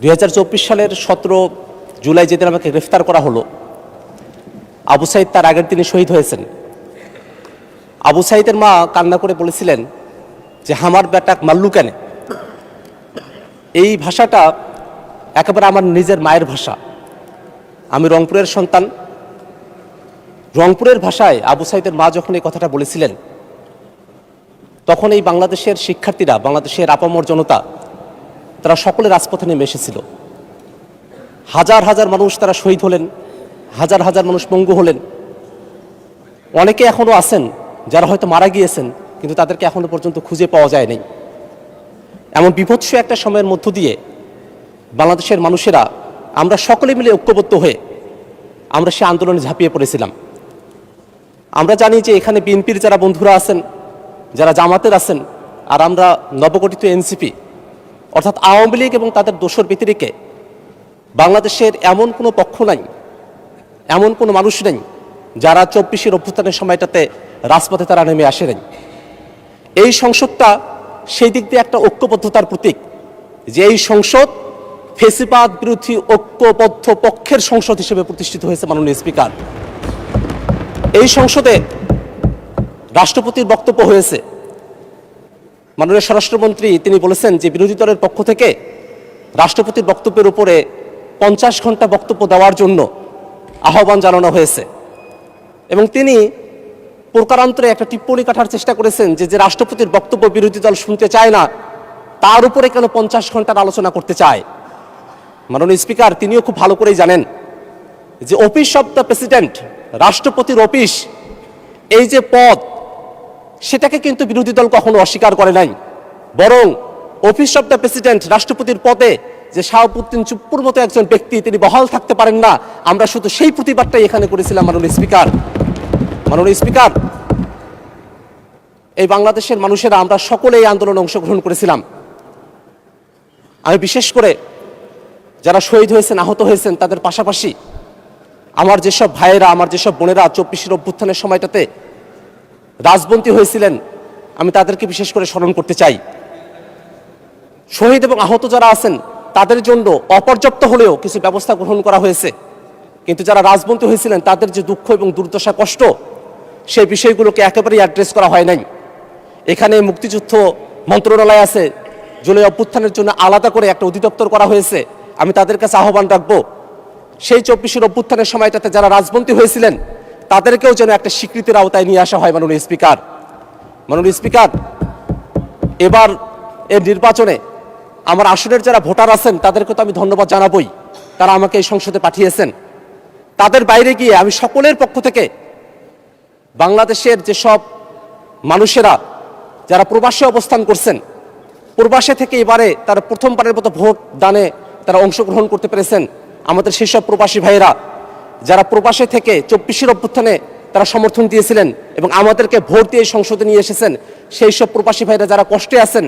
2024 সালের 17 জুলাই যেদিন আমাকে গ্রেফতার করা হলো, আবু সাইদ তার আগের দিনে শহীদ হয়েছেন। আবু সাইদের মা কান্না করে বলেছিলেন যে আমার বেটাক মাল্লু কেন। এই ভাষাটা একেবারে আমার নিজের মায়ের ভাষা। আমি রংপুরের সন্তান। রংপুরের ভাষায় আবু সাইদের মা যখন এই কথাটা বলেছিলেন, তখন এই বাংলাদেশের শিক্ষার্থীরা, বাংলাদেশের আপামর জনতা, তারা সকলে রাজপথে নেমে এসেছিল। হাজার হাজার মানুষ তারা শহীদ হলেন, হাজার হাজার মানুষ পঙ্গু হলেন। অনেকে এখনও আছেন যারা হয়তো মারা গিয়েছেন, কিন্তু তাদেরকে এখনো পর্যন্ত খুঁজে পাওয়া যায়নি। এমন বিভৎস একটা সময়ের মধ্য দিয়ে বাংলাদেশের মানুষেরা আমরা সকলে মিলে ঐক্যবদ্ধ হয়ে আমরা সে আন্দোলনে ঝাঁপিয়ে পড়েছিলাম। আমরা জানি যে এখানে বিএনপির যারা বন্ধুরা আছেন, যারা জামাতের আছেন, আর আমরা নবগঠিত এনসিপি অর্থাৎ আওয়ামী লীগ এবং তাদের দোসর ব্যতিরেকে বাংলাদেশের এমন কোনো পক্ষ নাই, এমন কোনো মানুষ নেই যারা 24-এর অভ্যুত্থানের সময়টাতে রাজপথে তারা নেমে আসে নাই। এই সংসদটা সেই দিক দিয়ে একটা ঐক্যবদ্ধতার প্রতীক, যে এই সংসদ ফেসিবাদ বিরোধী ঐক্যবদ্ধ পক্ষের সংসদ হিসেবে প্রতিষ্ঠিত হয়েছে। মাননীয় স্পিকার, এই সংসদে রাষ্ট্রপতির বক্তব্য হয়েছে। মাননীয় স্বরাষ্ট্রমন্ত্রী তিনি বলেছেন যে বিরোধী দলের পক্ষ থেকে রাষ্ট্রপতির বক্তব্যের উপরে 50 ঘন্টা বক্তব্য দেওয়ার জন্য আহ্বান জানানো হয়েছে, এবং তিনি প্রকারান্তরে একটা টিপ্পণী কাটার চেষ্টা করেছেন যে রাষ্ট্রপতির বক্তব্য বিরোধী দল শুনতে চায় না, তার উপরে কেন 50 ঘন্টার আলোচনা করতে চায়। মাননীয় স্পিকার, তিনিও খুব ভালো করেই জানেন যে অফিস অব দ্য প্রেসিডেন্ট, রাষ্ট্রপতির অফিস, এই যে পদ, সেটাকে কিন্তু বিরোধী দল কখনো অস্বীকার করে নাই। বরং অফিস অব দ্য প্রেসিডেন্ট, রাষ্ট্রপতির পদে যে শাহাবুদ্দিন চুপ্পুর মতো একজন ব্যক্তি তিনি বহাল থাকতে পারেন না, আমরা শুধু সেই প্রতিবাদটাই এখানে করেছিলাম। মাননীয় স্পিকার, এই বাংলাদেশের মানুষেরা আমরা সকলে এই আন্দোলনে অংশগ্রহণ করেছিলাম। আমি বিশেষ করে যারা শহীদ হয়েছেন, আহত হয়েছেন, তাদের পাশাপাশি আমার যেসব ভাইয়েরা, আমার যেসব বোনেরা 24-এর অভ্যুত্থানের সময়টাতে রাজবন্দী হয়েছিলেন, আমি তাদেরকে বিশেষ করে স্মরণ করতে চাই। শহীদ এবং আহত যারা আছেন তাদের জন্য অপর্যাপ্ত হলেও কিছু ব্যবস্থা গ্রহণ করা হয়েছে, কিন্তু যারা রাজবন্দী হয়েছিলেন তাদের যে দুঃখ এবং দুর্দশা, কষ্ট, সেই বিষয়গুলোকে একেবারেই অ্যাড্রেস করা হয় নাই। এখানে মুক্তিযুদ্ধ মন্ত্রণালয় আছে, জুলাই অভ্যুত্থানের জন্য আলাদা করে একটা অধিদপ্তর করা হয়েছে। আমি তাদের কাছে আহ্বান রাখবো, সেই 24-এর অভ্যুত্থানের সময়টাতে যারা রাজবন্দী হয়েছিলেন তাদেরকেও যেন একটা স্বীকৃতির আওতায় নিয়ে আসা হয়। মাননীয় স্পিকার, এবার এর নির্বাচনে আমার আসনের যারা ভোটার আছেন তাদেরকে তো আমি ধন্যবাদ জানাবই, তারা আমাকে এই সংসদে পাঠিয়েছেন। তাদের বাইরে গিয়ে আমি সকলের পক্ষ থেকে বাংলাদেশের যেসব মানুষেরা যারা প্রবাসে অবস্থান করছেন, প্রবাসে থেকে এবারে তারা প্রথমবারের মতো ভোট দানে তারা অংশগ্রহণ করতে পেরেছেন, আমাদের সেসব প্রবাসী ভাইয়েরা যারা প্রবাসে থেকে 24-এর অভ্যুত্থানে তারা সমর্থন দিয়েছিলেন এবং আমাদেরকে ভোট দিয়ে সংসদে নিয়ে এসেছেন, সেই সব প্রবাসী ভাইরা যারা কষ্টে আছেন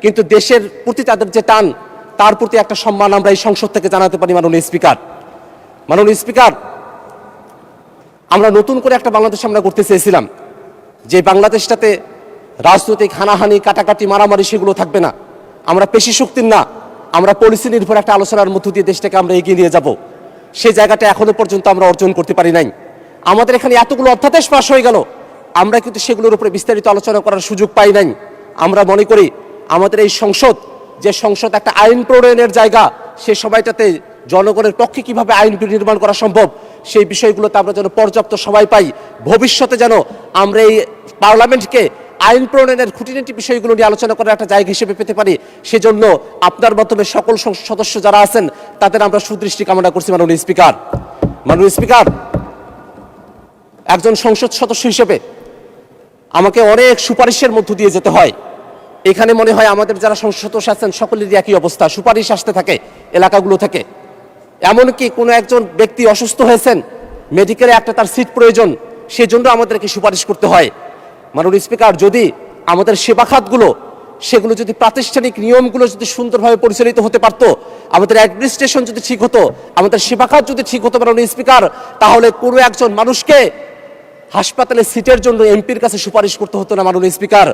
কিন্তু দেশের প্রতি তাদের যে টান, তার প্রতি একটা সম্মান আমরা এই সংসদ থেকে জানাতে পারি। মাননীয় স্পিকার, আমরা নতুন করে একটা বাংলাদেশ আমরা করতে চেয়েছিলাম, যে বাংলাদেশটাতে রাজনৈতিক হানাহানি, কাটাকাটি, মারামারি সেগুলো থাকবে না। আমরা পেশি শক্তির না, আমরা পলিসি নির্ভর একটা আলোচনার মধ্য দিয়ে দেশটাকে আমরা এগিয়ে নিয়ে যাব। সেই জায়গাটা এখনো পর্যন্ত আমরা অর্জন করতে পারি নাই। আমাদের এখানে এতগুলো অধ্যাদেশ পাশ হয়ে গেল, আমরা কিন্তু সেগুলোর উপরে বিস্তারিত আলোচনা করার সুযোগ পাই নাই। আমরা মনে করি আমাদের এই সংসদ, যে সংসদ একটা আইন প্রণয়নের জায়গা, সে সময়টাতে জনগণের পক্ষে কিভাবে আইন নির্মাণ করা সম্ভব সেই বিষয়গুলোতে আমরা যেন পর্যাপ্ত সময় পাই। ভবিষ্যতে যেন আমরা এই পার্লামেন্টকে আইন প্রণয়নের খুঁটিনাটি বিষয়গুলো নিয়ে আলোচনা করার একটা জায়গা হিসেবে পেতে পারি, সেজন্য আপনার মাধ্যমে সকল সদস্য যারা আছেন তাদের আমরা সুদৃষ্টি কামনা করছি। মাননীয় স্পিকার, একজন সংসদ সদস্য হিসেবে আমাকে অনেক সুপারিশের মধ্য দিয়ে যেতে হয়। এখানে মনে হয় আমাদের যারা সংসদ সদস্য আছেন সকলেরই একই অবস্থা, সুপারিশ আসতে থাকে এলাকাগুলো থেকে। এমনকি কোনো একজন ব্যক্তি অসুস্থ হয়েছেন, মেডিকেলে একটা তার সিট প্রয়োজন, সেজন্য আমাদেরকে সুপারিশ করতে হয়। মাননীয় স্পিকার, যদি আমাদের সেবা খাতগুলো, সেগুলো যদি প্রাতিষ্ঠানিক নিয়মগুলো যদি সুন্দরভাবে পরিচালিত হতে পারতো, আমাদের অ্যাডমিনিস্ট্রেশন যদি ঠিক হতো, আমাদের সেবা খাত যদি ঠিক হতো, মাননীয় স্পিকার, তাহলে কোনো একজন মানুষকে হাসপাতালে সিটের জন্য এমপির কাছে সুপারিশ করতে হতো না মাননীয় স্পিকার।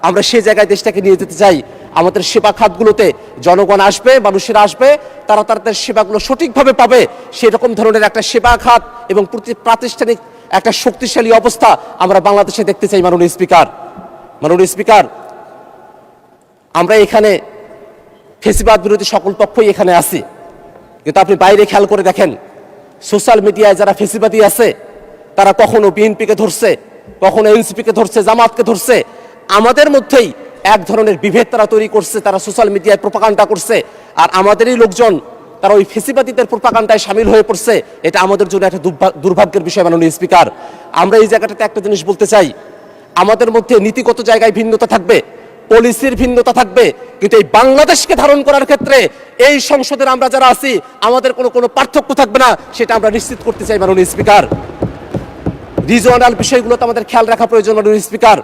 আমরা সেই জায়গায় দেশটাকে নিয়ে যেতে চাই। আমাদের সেবা খাতগুলোতে জনগণ আসবে, মানুষেরা আসবে, তারা তাদের সেবাগুলো সঠিকভাবে পাবে, সেরকম ধরনের একটা সেবা খাত এবং প্রাতিষ্ঠানিক একটা শক্তিশালী অবস্থা আমরা বাংলাদেশে দেখতে চাই মাননীয় স্পিকার। মাননীয় স্পিকার, আমরা এখানে ফেসিবাদ বিরোধী সকল পক্ষই এখানে আছি, কিন্তু আপনি বাইরে খেয়াল করে দেখেন সোশ্যাল মিডিয়ায় যারা ফেসিবাদী আছে তারা কখনো বিএনপিকে ধরছে, কখনো এনসিপিকে ধরছে, জামাতকে ধরছে। আমাদের মধ্যেই এক ধরনের বিভেদ তারা তৈরি করছে, তারা সোশ্যাল মিডিয়ায় প্রোপাগান্ডা করছে, আর আমাদেরই লোকজন তারা ওই ফেসিবাদীদের প্রোপাগান্ডায় সামিল হয়ে পড়ছে। এটা আমাদের জন্য একটা দুর্ভাগ্যের বিষয় মাননীয় স্পিকার। আমরা এই জায়গাটাতে একটা জিনিস বলতে চাই, আমাদের মধ্যে নীতিগত জায়গায় ভিন্নতা থাকবে, পলিসির ভিন্নতা থাকবে, কিন্তু এই বাংলাদেশকে ধারণ করার ক্ষেত্রে এই সংসদের আমরা যারা আছি আমাদের কোনো পার্থক্য থাকবে না, সেটা আমরা নিশ্চিত করতে চাই মাননীয় স্পিকার। রিজিওনাল বিষয়গুলোতে আমাদের খেয়াল রাখা প্রয়োজন মাননীয় স্পিকার।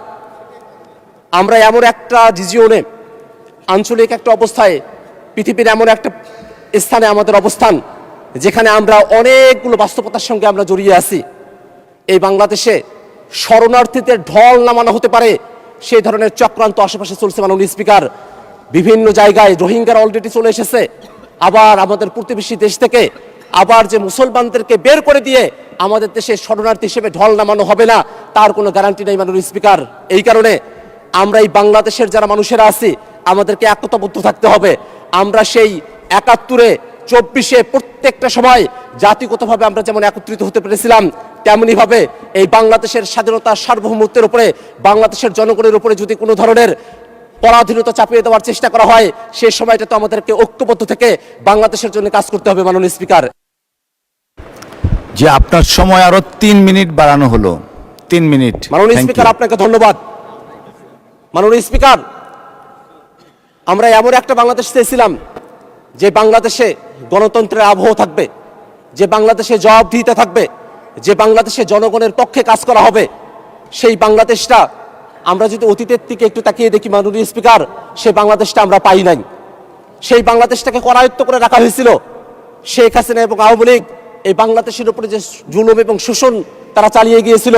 আমরা এমন একটা রিজিওনে, আঞ্চলিক একটা অবস্থায়, পৃথিবীর এমন একটা স্থানে আমাদের অবস্থান যেখানে আমরা অনেকগুলো বাস্তবতার সঙ্গে আমরা জড়িয়ে আছি। এই বাংলাদেশে শরণার্থীদের ঢল নামানো হতে পারে সেই ধরনের চক্রান্ত আশেপাশে চলছে মাননীয় স্পিকার। বিভিন্ন জায়গায় রোহিঙ্গারা অলরেডি চলে এসেছে, আবার আমাদের প্রতিবেশী দেশ থেকে আবার যে মুসলমানদেরকে বের করে দিয়ে আমাদের দেশে শরণার্থী হিসেবে ঢল নামানো হবে না, তার কোনো গ্যারান্টি নেই মাননীয় স্পিকার। এই কারণে আমরা এই বাংলাদেশের যারা মানুষেরা আছি আমাদেরকে একতাবদ্ধ থাকতে হবে। আমরা সেই ৭১-এ, ২৪-এ প্রত্যেকটা সময় জাতিগতভাবে আমরা যেমন একত্রিত হতে পেরেছিলাম, তেমনি ভাবে এই বাংলাদেশের স্বাধীনতা সার্বভৌমত্বের উপরে, বাংলাদেশের জনগণের উপরে যদি কোনো ধরনের পরাধীনতা চাপিয়ে দেওয়ার চেষ্টা করা হয়, সেই সময়টা তো আমাদেরকে ঐক্যবদ্ধ থেকে বাংলাদেশের জন্য কাজ করতে হবে মাননীয় স্পিকার। যে আপনার সময় আরো ৩ মিনিট বাড়ানো হলো, ৩ মিনিট। মাননীয় স্পিকার, আপনাকে ধন্যবাদ। মাননীয় স্পিকার, আমরা এমন একটা বাংলাদেশ চেয়েছিলাম যে বাংলাদেশে গণতন্ত্রের আবহ থাকবে, যে বাংলাদেশে জবাবদিহিতা থাকবে, যে বাংলাদেশে জনগণের পক্ষে কাজ করা হবে। সেই বাংলাদেশটা আমরা যদি অতীতের দিকে একটু তাকিয়ে দেখি মাননীয় স্পিকার, সেই বাংলাদেশটা আমরা পাই নাই। সেই বাংলাদেশটাকে করায়ত্ত করে রাখা হয়েছিল। শেখ হাসিনা এবং আওয়ামী লীগ এই বাংলাদেশের উপরে যে জুলুম এবং শোষণ তারা চালিয়ে গিয়েছিল,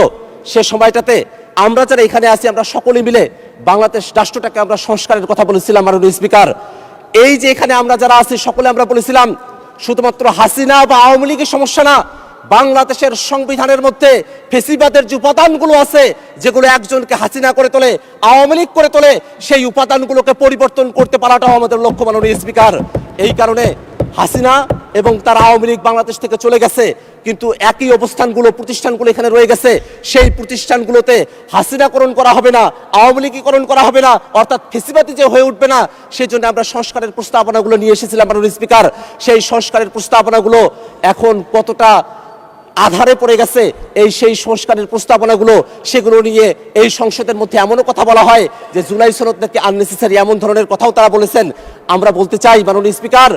সে সময়টাতে আমরা যারা এখানে আছি আমরা সকলে মিলে বাংলাদেশ রাষ্ট্রটাকে আমরা সংস্কারের কথা বলেছিলাম মাননীয় স্পিকার। এই যে এখানে আমরা যারা আছি সকলে আমরা বলেছিলাম শুধুমাত্র হাসিনা বা আওয়ামী লীগের সমস্যা না, বাংলাদেশের সংবিধানের মধ্যে ফেসিবাদের যে উপাদানগুলো আছে, যেগুলো একজনকে হাসিনা করে তোলে, আওয়ামী লীগ করে তোলে, সেই উপাদানগুলোকে পরিবর্তন করতে পারাটাও আমাদের লক্ষ্য মাননীয় স্পিকার। এই কারণে হাসিনা এবং তার আওয়ামী লীগ বাংলাদেশ থেকে চলে গেছে, কিন্তু একই অবস্থানগুলো, প্রতিষ্ঠানগুলো এখানে রয়ে গেছে। সেই প্রতিষ্ঠানগুলোতে হাসিনাকরণ করা হবে না, আওয়ামী লীগীকরণ করা হবে না, অর্থাৎ ফেসিবাদী যে হয়ে উঠবে না। সেই জন্য আমরা সংস্কারের প্রস্তাবনাগুলো নিয়ে এসেছিলাম মাননীয় স্পিকার। সেই সংস্কারের প্রস্তাবনাগুলো এখন কতটা আধারে পড়ে গেছে, সেই সংস্কারের প্রস্তাবনাগুলো, সেগুলো নিয়ে এই সংসদের মধ্যে এমনও কথা বলা হয় যে জুলাই সনদ নাকি আননেসেসারি, এমন ধরনের কথাও তারা বলেছেন। আমরা বলতে চাই মাননীয় স্পিকার,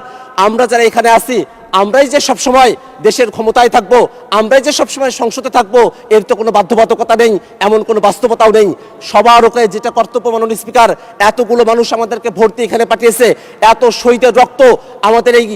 আমরা যারা এখানে আছি আমরাই যে সবসময় দেশের ক্ষমতায় থাকবো, আমরাই যে সবসময় সংসদে থাকবো, এর তো কোনো বাধ্যবাধকতা নেই, এমন কোনো বাস্তবতাও নেই। সবার ওকে যেটা কর্তব্য মাননীয় স্পিকার, এতগুলো মানুষ আমাদেরকে ভোট দিয়ে এখানে পাঠিয়েছে, এত শহীদের রক্ত আমাদের এই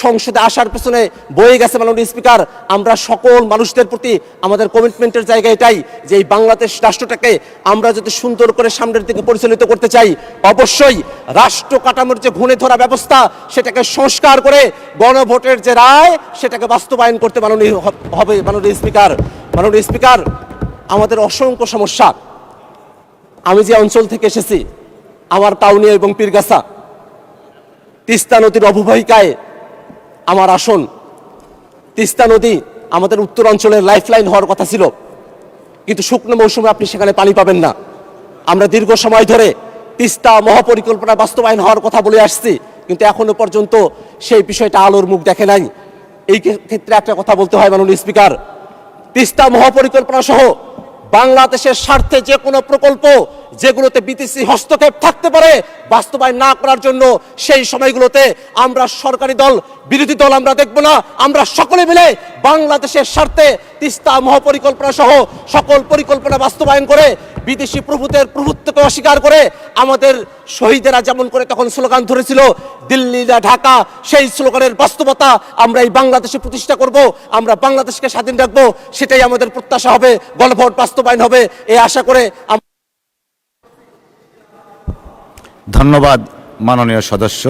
সংসদে আসার পেছনে বয়ে গেছে মাননীয় স্পিকার। আমরা সকল মানুষদের প্রতি আমাদের কমিটমেন্টের জায়গা এটাই যে এই বাংলাদেশ রাষ্ট্রটাকে আমরা যদি সুন্দর করে সামনের দিকে পরিচালিত করতে চাই, অবশ্যই রাষ্ট্র কাঠামোর যে ঘুণে ধরা ব্যবস্থা সেটাকে সংস্কার করে গণভোটের যে রায় সেটাকে বাস্তবায়ন করতে হবে মাননীয় স্পিকার। মাননীয় স্পিকার, আমাদের অসংখ্য সমস্যা। আমি যে অঞ্চল থেকে এসেছি, আমার কাউনিয়া এবং পীরগাছা, তিস্তা নদীর অববাহিকায় আমার আসন। তিস্তা নদী আমাদের উত্তরাঞ্চলের লাইফলাইন হওয়ার কথা ছিল, কিন্তু শুকনো মৌসুমে আপনি সেখানে পানি পাবেন না। আমরা দীর্ঘ সময় ধরে তিস্তা মহাপরিকল্পনা বাস্তবায়ন হওয়ার কথা বলে আসছি, কিন্তু এখনো পর্যন্ত সেই বিষয়টা আলোর মুখ দেখে নাই। এই ক্ষেত্রে একটা কথা বলতে হয় মাননীয় স্পিকার, তিস্তা মহাপরিকল্পনা সহ বাংলাদেশের স্বার্থে যে কোনো প্রকল্প যেগুলোতে বিদেশি হস্তক্ষেপ থাকতে পারে বাস্তবায়ন না করার জন্য সেই সময়গুলোতে আমরা সরকারি দল বিরোধী দল আমরা দেখব না, আমরা সকলে মিলে বাংলাদেশের স্বার্থে তিস্তা মহাপরিকল্পনা সহ সকল পরিকল্পনা বাস্তবায়ন করে বিদেশি প্রভুত্বকে অস্বীকার করে আমাদের শহীদেরা যেমন করে তখন স্লোগান ধরেছিল দিল্লি না ঢাকা, সেই স্লোগানের বাস্তবতা আমরা এই বাংলাদেশে প্রতিষ্ঠা করব, আমরা বাংলাদেশকে স্বাধীন রাখবো, সেটাই আমাদের প্রত্যাশা হবে, গণভোট বাস্তবায়ন হবে এই আশা করে। ধন্যবাদ মাননীয় সদস্য।